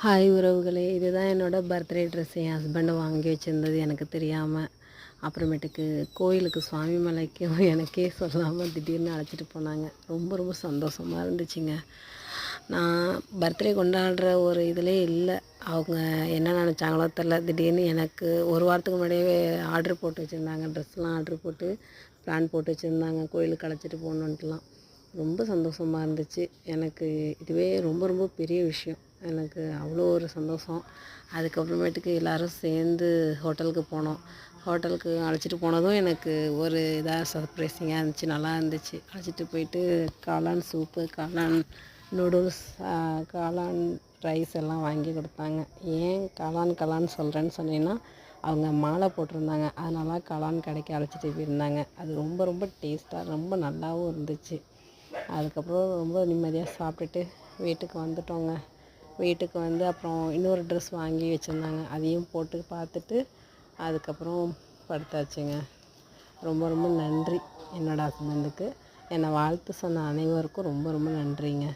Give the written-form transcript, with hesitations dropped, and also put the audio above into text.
Hi உறவுகளே, இதுதான் என்னோடய பர்த்டே ட்ரெஸ். என் ஹஸ்பண்டு வாங்கி வச்சுருந்தது எனக்கு தெரியாமல். அப்புறமேட்டுக்கு கோயிலுக்கு சுவாமி மலைக்கும் எனக்கே சொல்லாமல் திடீர்னு அழைச்சிட்டு போனாங்க. ரொம்ப ரொம்ப சந்தோஷமாக இருந்துச்சுங்க. நான் பர்த்டே கொண்டாடுற ஒரு இதிலே இல்லை. அவங்க என்ன நினச்சாங்களோ தெரில, திடீர்னு எனக்கு ஒரு வாரத்துக்கு முன்னாடியே ஆர்டர் போட்டு வச்சுருந்தாங்க. ட்ரெஸ்லாம் ஆர்டர் போட்டு பிளான் போட்டு வச்சுருந்தாங்க, கோயிலுக்கு அழைச்சிட்டு போகணுன்ட்டுலாம். ரொம்ப சந்தோஷமாக இருந்துச்சு. எனக்கு இதுவே ரொம்ப ரொம்ப பெரிய விஷயம். எனக்கு அவ்வளோ ஒரு சந்தோஷம். அதுக்கப்புறமேட்டுக்கு எல்லோரும் சேர்ந்து ஹோட்டலுக்கு போனோம். ஹோட்டலுக்கு அழைச்சிட்டு போனதும் எனக்கு ஒரு இதாக சர்ப்ரைசிங்காக இருந்துச்சு, நல்லா இருந்துச்சு. அழைச்சிட்டு போயிட்டு காளான் சூப்பு, காளான் நூடுல்ஸ், காளான் ரைஸ் எல்லாம் வாங்கி கொடுத்தாங்க. ஏன் காளான் சொல்கிறேன்னு சொன்னீங்கன்னா, அவங்க மாலை போட்டிருந்தாங்க, அதனால காளான் கடைக்கு அழைச்சிட்டு போயிருந்தாங்க. அது ரொம்ப ரொம்ப டேஸ்ட்டாக ரொம்ப நல்லாவும் இருந்துச்சு. அதுக்கப்புறம் ரொம்ப நிம்மதியாக சாப்பிட்டுட்டு வீட்டுக்கு வந்துட்டோங்க. வீட்டுக்கு வந்து அப்புறம் இன்னொரு ட்ரெஸ் வாங்கி வச்சுருந்தாங்க, அதையும் போட்டு பார்த்துட்டு அதுக்கப்புறம் படுத்தாச்சுங்க. ரொம்ப ரொம்ப நன்றி என்னோடய ஹஸ்பண்டுக்கு. என்னை வாழ்த்து சொன்ன அனைவருக்கும் ரொம்ப ரொம்ப நன்றிங்க.